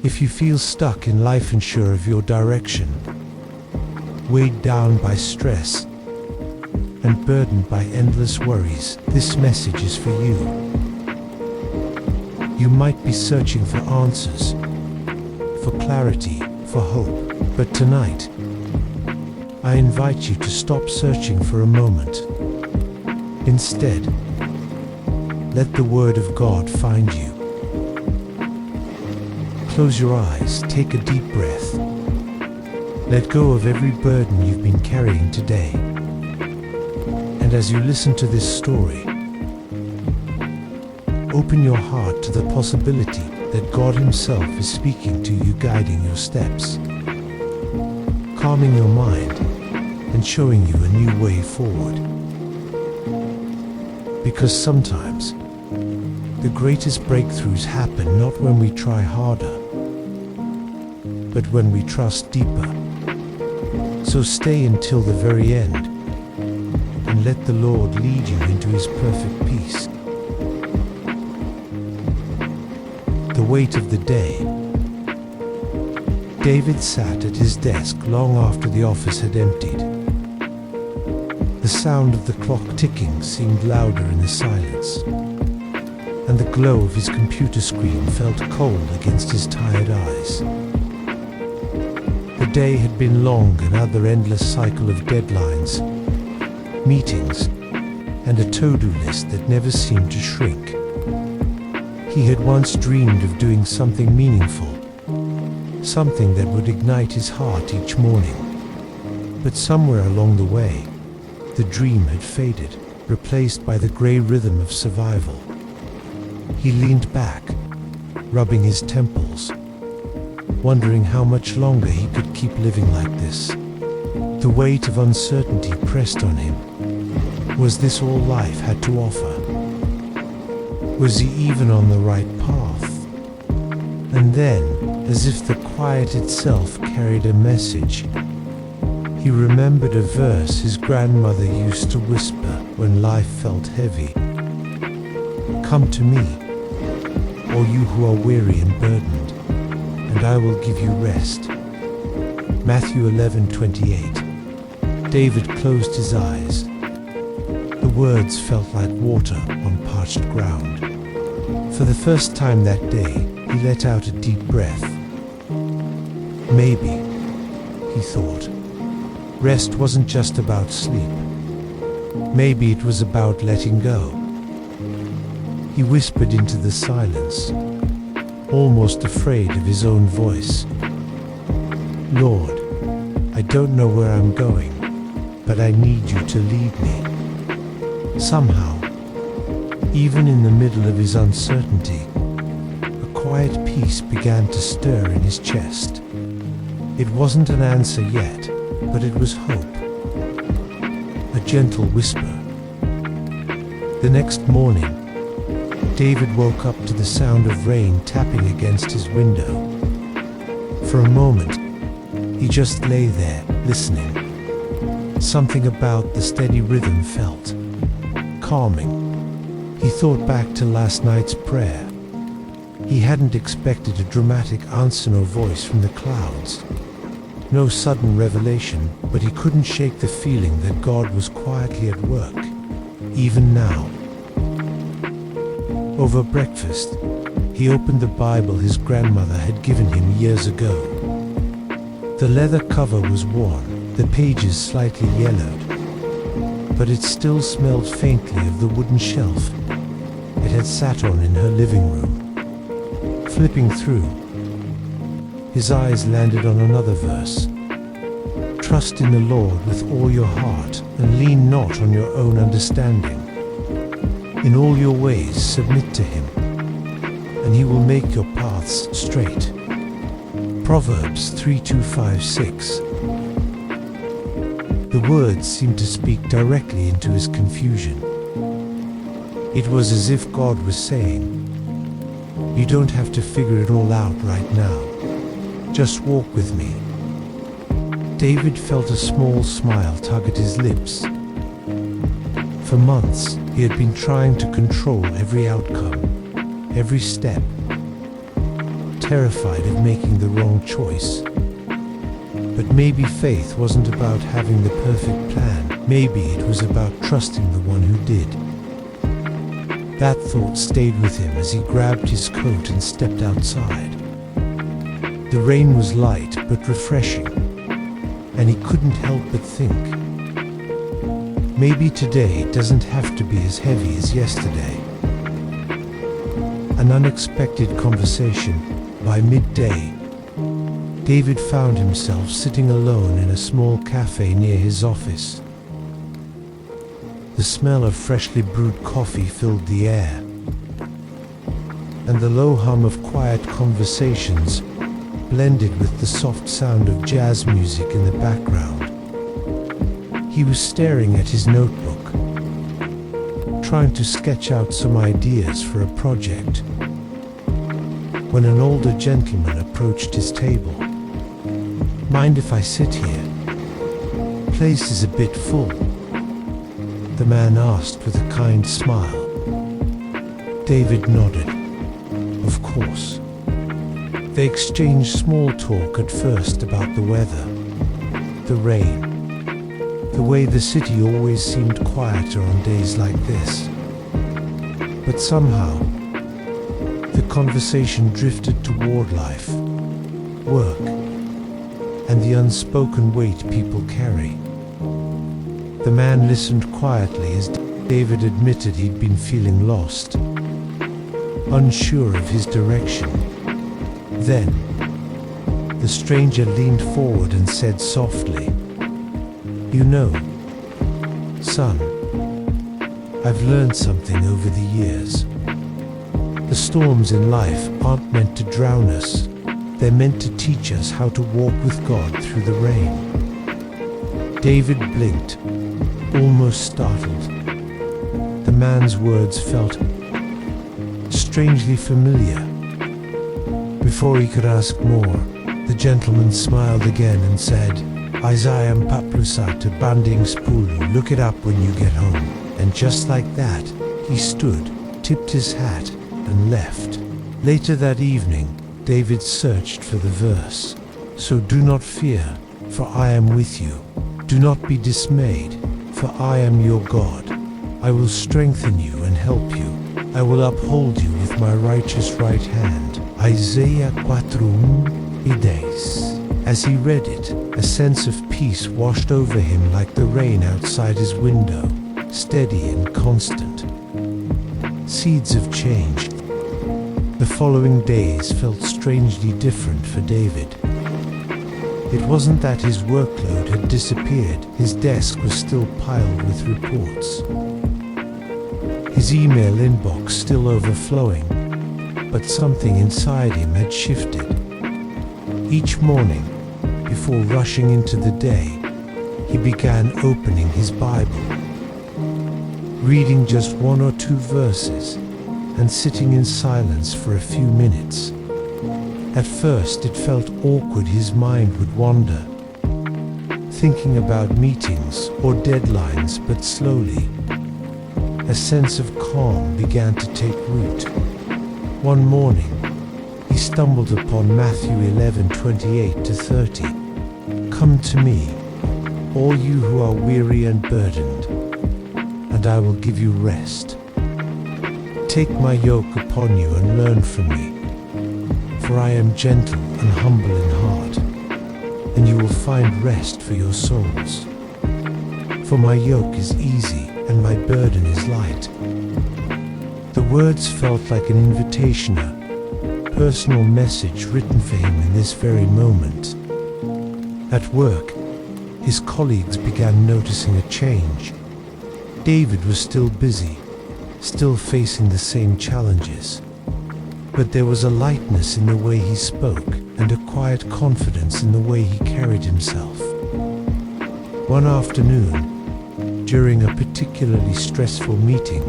If you feel stuck in life, unsure of your direction, weighed down by stress, and burdened by endless worries, this message is for you. You might be searching for answers, for clarity, for hope, but tonight, I invite you to stop searching for a moment. Instead, let the Word of God find you. Close your eyes, take a deep breath. Let go of every burden you've been carrying today. And as you listen to this story, open your heart to the possibility that God Himself is speaking to you, guiding your steps, calming your mind, and showing you a new way forward. Because sometimes, the greatest breakthroughs happen not when we try harder, but when we trust deeper. So stay until the very end, and let the Lord lead you into His perfect peace. The weight of the day. David sat at his desk long after the office had emptied. The sound of the clock ticking seemed louder in the silence, and the glow of his computer screen felt cold against his tired eyes. The day had been long, another endless cycle of deadlines, meetings, and a to-do list that never seemed to shrink. He had once dreamed of doing something meaningful, something that would ignite his heart each morning. But somewhere along the way, the dream had faded, replaced by the grey rhythm of survival. He leaned back, rubbing his temples, wondering how much longer he could keep living like this. The weight of uncertainty pressed on him. Was this all life had to offer? Was he even on the right path? And then, as if the quiet itself carried a message, he remembered a verse his grandmother used to whisper when life felt heavy. "Come to me, all you who are weary and burdened, and I will give you rest." Matthew 11:28. David closed his eyes. The words felt like water on parched ground. For the first time that day, he let out a deep breath. Maybe, he thought, rest wasn't just about sleep. Maybe it was about letting go. He whispered into the silence, almost afraid of his own voice. "Lord, I don't know where I'm going, but I need you to lead me." Somehow, even in the middle of his uncertainty, a quiet peace began to stir in his chest. It wasn't an answer yet, but it was hope. A gentle whisper. The next morning, David woke up to the sound of rain tapping against his window. For a moment, he just lay there, listening. Something about the steady rhythm felt calming. He thought back to last night's prayer. He hadn't expected a dramatic answer nor voice from the clouds. No sudden revelation, but he couldn't shake the feeling that God was quietly at work, even now. Over breakfast, he opened the Bible his grandmother had given him years ago. The leather cover was worn, the pages slightly yellowed, but it still smelled faintly of the wooden shelf it had sat on in her living room. Flipping through, his eyes landed on another verse. "Trust in the Lord with all your heart, and lean not on your own understanding. In all your ways submit to Him, and He will make your paths straight." Proverbs 3:2-5-6. The words seemed to speak directly into his confusion. It was as if God was saying, "You don't have to figure it all out right now. Just walk with me." David felt a small smile tug at his lips. For months, he had been trying to control every outcome, every step, terrified of making the wrong choice. But maybe faith wasn't about having the perfect plan. Maybe it was about trusting the one who did. That thought stayed with him as he grabbed his coat and stepped outside. The rain was light but refreshing, and he couldn't help but think, maybe today doesn't have to be as heavy as yesterday. An unexpected conversation. By midday, David found himself sitting alone in a small cafe near his office. The smell of freshly brewed coffee filled the air, and the low hum of quiet conversations blended with the soft sound of jazz music in the background. He was staring at his notebook, trying to sketch out some ideas for a project, when an older gentleman approached his table. "Mind if I sit here? Place is a bit full," the man asked with a kind smile. David nodded. Of course. They exchanged small talk at first about the weather, the rain, the way the city always seemed quieter on days like this. But somehow, the conversation drifted toward life, work, and the unspoken weight people carry. The man listened quietly as David admitted he'd been feeling lost, unsure of his direction. Then, the stranger leaned forward and said softly, "You know, son, I've learned something over the years. The storms in life aren't meant to drown us. They're meant to teach us how to walk with God through the rain." David blinked, almost startled. The man's words felt strangely familiar. Before he could ask more, the gentleman smiled again and said, "Isaiah Paplusata banding spulu, look it up when you get home." And just like that, he stood, tipped his hat, and left. Later that evening, David searched for the verse. "So do not fear, for I am with you. Do not be dismayed, for I am your God. I will strengthen you and help you. I will uphold you with my righteous right hand." Isaiah 4:10. As he read it, a sense of peace washed over him like the rain outside his window, steady and constant. Seeds of change. The following days felt strangely different for David. It wasn't that his workload had disappeared. His desk was still piled with reports. His email inbox still overflowing, but something inside him had shifted. Each morning, before rushing into the day, he began opening his Bible, reading just one or two verses, and sitting in silence for a few minutes. At first it felt awkward. His mind would wander, thinking about meetings or deadlines, but slowly, a sense of calm began to take root. One morning, he stumbled upon Matthew 11:28-30. "Come to me, all you who are weary and burdened, and I will give you rest. Take my yoke upon you and learn from me, for I am gentle and humble in heart, and you will find rest for your souls. For my yoke is easy and my burden is light." The words felt like an invitation, a personal message written for him in this very moment. At work, his colleagues began noticing a change. David was still busy, still facing the same challenges, but there was a lightness in the way he spoke and a quiet confidence in the way he carried himself. One afternoon, during a particularly stressful meeting,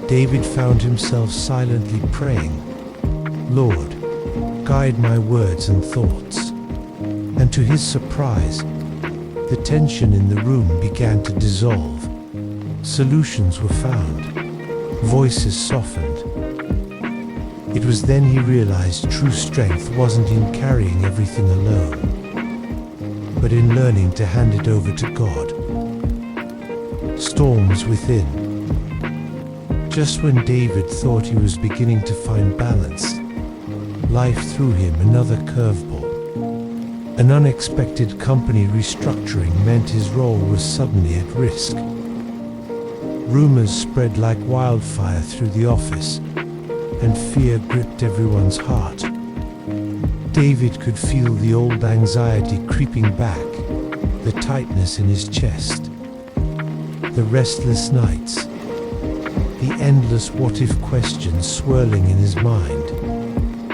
David found himself silently praying, "Lord, guide my words and thoughts." And to his surprise, the tension in the room began to dissolve. Solutions were found. Voices softened. It was then he realized true strength wasn't in carrying everything alone, but in learning to hand it over to God. Storms within. Just when David thought he was beginning to find balance, life threw him another curveball. An unexpected company restructuring meant his role was suddenly at risk. Rumors spread like wildfire through the office, and fear gripped everyone's heart. David could feel the old anxiety creeping back, the tightness in his chest, the restless nights, the endless what-if questions swirling in his mind.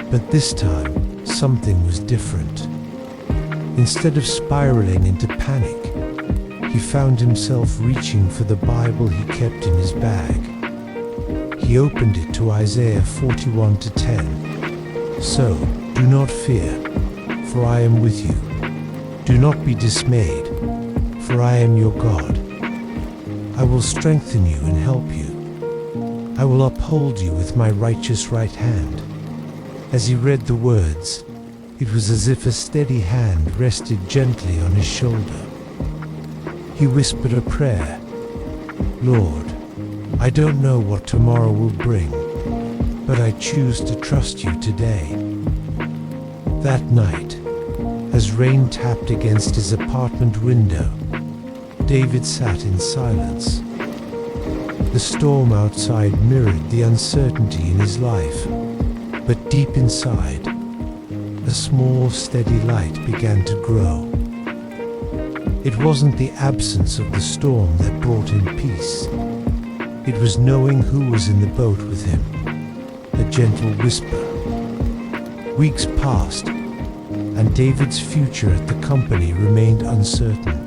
But this time, something was different. Instead of spiraling into panic, he found himself reaching for the Bible he kept in his bag. He opened it to Isaiah 41:10. So, do not fear, for I am with you. Do not be dismayed, for I am your God. I will strengthen you and help you. I will uphold you with my righteous right hand. As he read the words, it was as if a steady hand rested gently on his shoulder. He whispered a prayer. Lord, I don't know what tomorrow will bring, but I choose to trust you today. That night, as rain tapped against his apartment window, David sat in silence. The storm outside mirrored the uncertainty in his life, but deep inside, a small, steady light began to grow. It wasn't the absence of the storm that brought him peace. It was knowing who was in the boat with him, a gentle whisper. Weeks passed, and David's future at the company remained uncertain.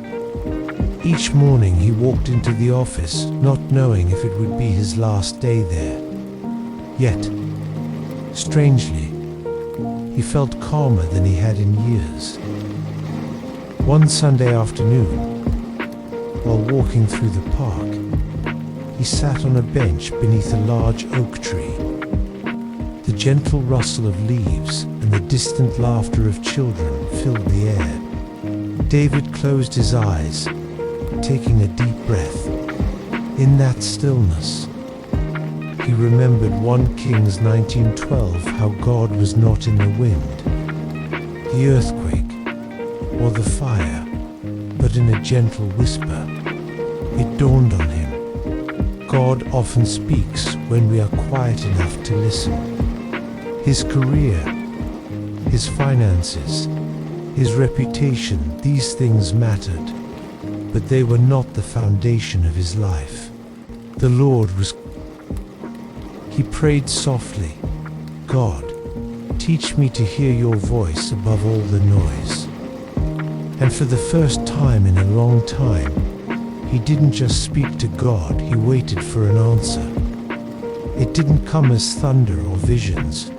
Each morning he walked into the office, not knowing if it would be his last day there. Yet, strangely, he felt calmer than he had in years. One Sunday afternoon, while walking through the park, he sat on a bench beneath a large oak tree. The gentle rustle of leaves and the distant laughter of children filled the air. David closed his eyes, taking a deep breath. In that stillness, he remembered 1 Kings 19:12, how God was not in the wind, the earthquake, or the fire, but in a gentle whisper. It dawned on him. God often speaks when we are quiet enough to listen. His career, his finances, his reputation, these things mattered, but they were not the foundation of his life. The Lord was. He prayed softly, God, teach me to hear your voice above all the noise. And for the first time in a long time, he didn't just speak to God, he waited for an answer. It didn't come as thunder or visions,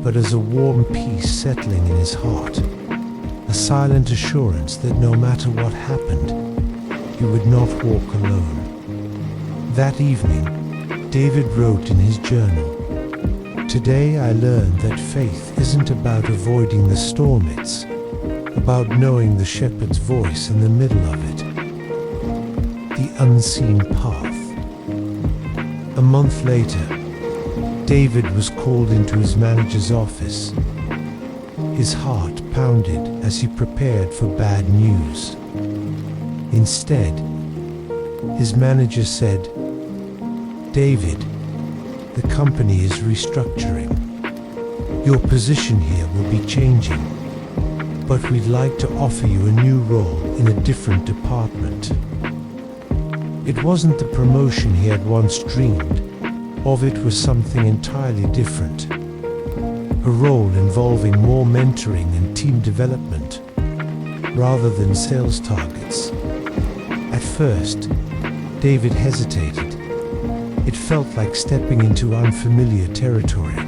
but as a warm peace settling in his heart, a silent assurance that no matter what happened, he would not walk alone. That evening, David wrote in his journal, "Today I learned that faith isn't about avoiding the storm, it's about knowing the shepherd's voice in the middle of it. The unseen path." A month later, David was called into his manager's office. His heart pounded as he prepared for bad news. Instead, his manager said, "David, the company is restructuring. Your position here will be changing, but we'd like to offer you a new role in a different department." It wasn't the promotion he had once dreamed of, it was something entirely different. A role involving more mentoring and team development, rather than sales targets. At first, David hesitated. It felt like stepping into unfamiliar territory.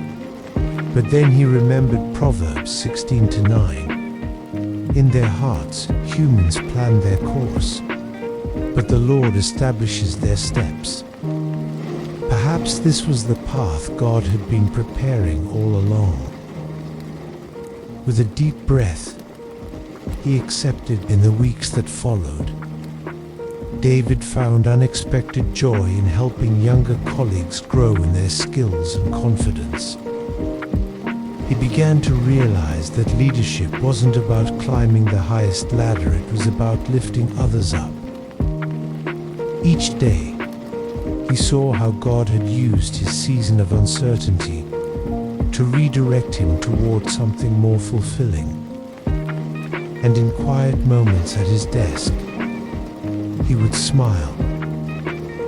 But then he remembered Proverbs 16:9. In their hearts, humans plan their course, but the Lord establishes their steps. Perhaps Perhaps this was the path God had been preparing all along. With a deep breath, he accepted. In the weeks that followed, David found unexpected joy in helping younger colleagues grow in their skills and confidence. He began to realize that leadership wasn't about climbing the highest ladder, it was about lifting others up. Each day, he saw how God had used his season of uncertainty to redirect him toward something more fulfilling. And in quiet moments at his desk, he would smile,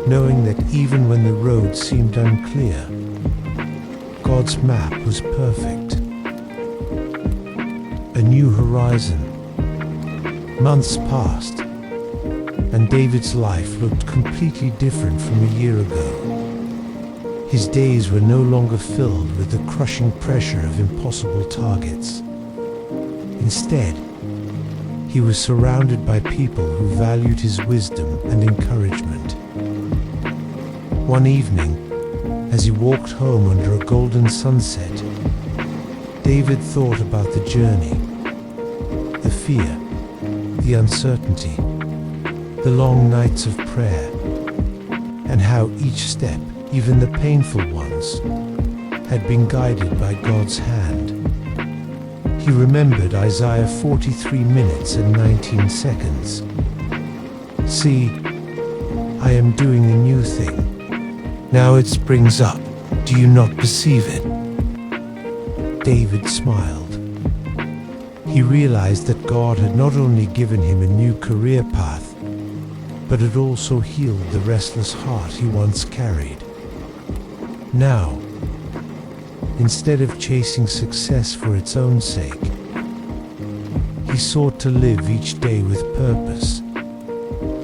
knowing that even when the road seemed unclear, God's map was perfect. A new horizon. Months passed, and David's life looked completely different from a year ago. His days were no longer filled with the crushing pressure of impossible targets. Instead, he was surrounded by people who valued his wisdom and encouragement. One evening, as he walked home under a golden sunset, David thought about the journey, the fear, the uncertainty, the long nights of prayer, and how each step, even the painful ones, had been guided by God's hand. He remembered Isaiah 43 minutes and 19 seconds. See, I am doing a new thing. Now it springs up. Do you not perceive it? David smiled. He realized that God had not only given him a new career path, but had also healed the restless heart he once carried. Now, instead of chasing success for its own sake, he sought to live each day with purpose,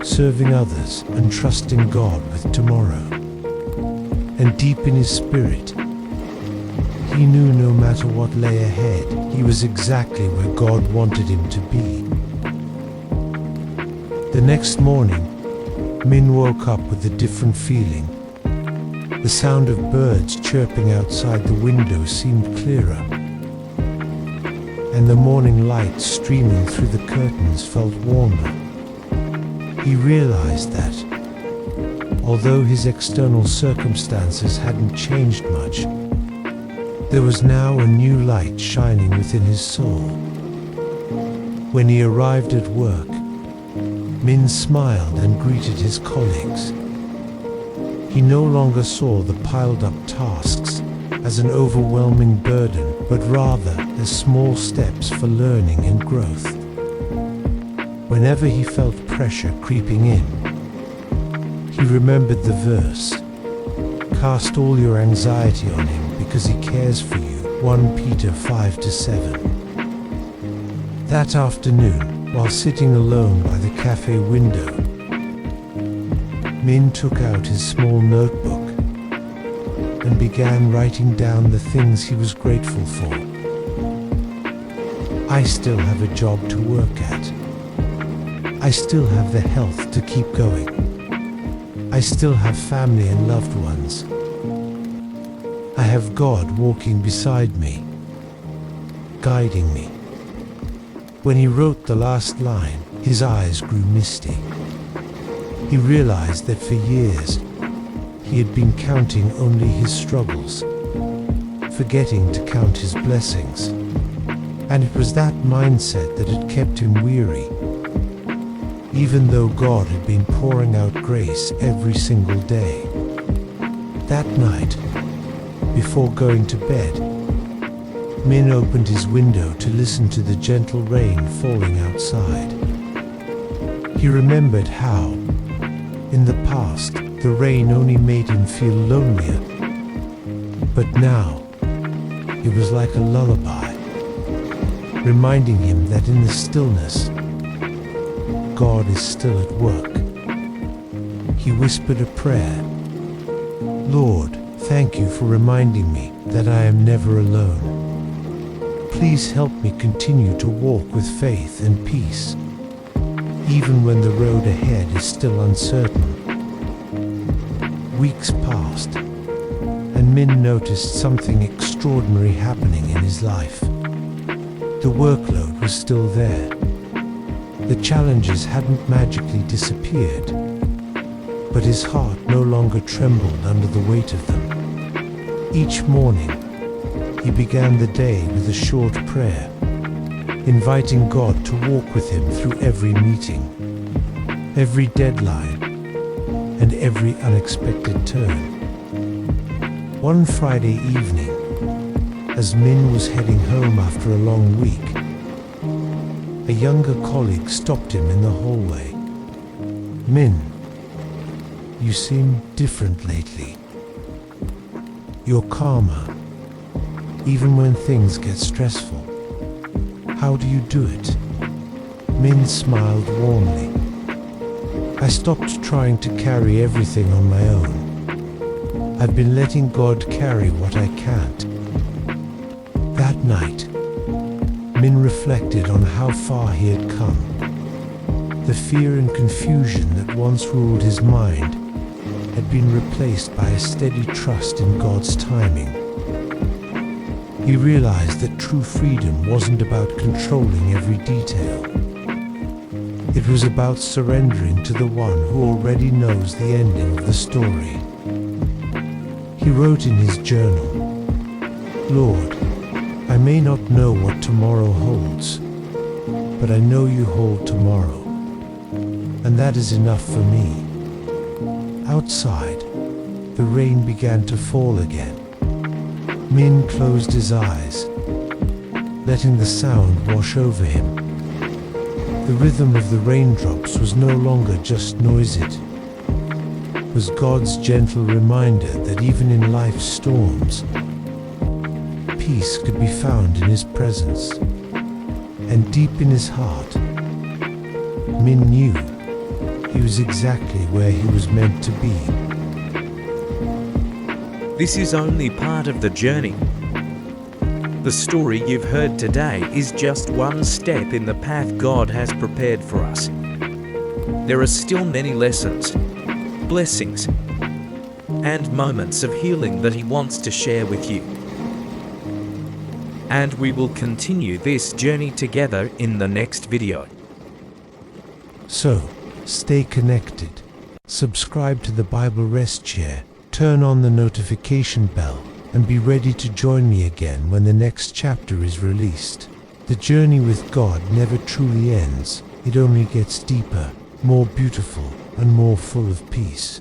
serving others and trusting God with tomorrow. And deep in his spirit, he knew no matter what lay ahead, he was exactly where God wanted him to be. The next morning, Min woke up with a different feeling. The sound of birds chirping outside the window seemed clearer, and the morning light streaming through the curtains felt warmer. He realized that, although his external circumstances hadn't changed much, there was now a new light shining within his soul. When he arrived at work, Min smiled and greeted his colleagues. He no longer saw the piled-up tasks as an overwhelming burden, but rather as small steps for learning and growth. Whenever he felt pressure creeping in, he remembered the verse, "Cast all your anxiety on him because he cares for you," 1 Peter 5-7. That afternoon, while sitting alone by the cafe window, Min took out his small notebook and began writing down the things he was grateful for. I still have a job to work at. I still have the health to keep going. I still have family and loved ones. I have God walking beside me, guiding me. When he wrote the last line, his eyes grew misty. He realized that for years, he had been counting only his struggles, forgetting to count his blessings. And it was that mindset that had kept him weary, even though God had been pouring out grace every single day. That night, before going to bed, Min opened his window to listen to the gentle rain falling outside. He remembered how, in the past, the rain only made him feel lonelier. But now, it was like a lullaby, reminding him that in the stillness, God is still at work. He whispered a prayer. "Lord, thank you for reminding me that I am never alone. Please help me continue to walk with faith and peace, even when the road ahead is still uncertain." Weeks passed, and Min noticed something extraordinary happening in his life. The workload was still there. The challenges hadn't magically disappeared, but his heart no longer trembled under the weight of them. Each morning, he began the day with a short prayer, inviting God to walk with him through every meeting, every deadline, and every unexpected turn. One Friday evening, as Min was heading home after a long week, a younger colleague stopped him in the hallway. "Min, you seem different lately. You're calmer, even when things get stressful. How do you do it?" Min smiled warmly. "I stopped trying to carry everything on my own. I've been letting God carry what I can't." That night, Min reflected on how far he had come. The fear and confusion that once ruled his mind had been replaced by a steady trust in God's timing. He realized that true freedom wasn't about controlling every detail. It was about surrendering to the one who already knows the ending of the story. He wrote in his journal, "Lord, I may not know what tomorrow holds, but I know you hold tomorrow, and that is enough for me." Outside, the rain began to fall again. Min closed his eyes, letting the sound wash over him. The rhythm of the raindrops was no longer just noise, it was God's gentle reminder that even in life's storms, peace could be found in his presence. And deep in his heart, Min knew he was exactly where he was meant to be. This is only part of the journey. The story you've heard today is just one step in the path God has prepared for us. There are still many lessons, blessings, and moments of healing that He wants to share with you. And we will continue this journey together in the next video. So, stay connected. Subscribe to the Bible Rest Chair, turn on the notification bell, and be ready to join me again when the next chapter is released. The journey with God never truly ends. It only gets deeper, more beautiful, and more full of peace.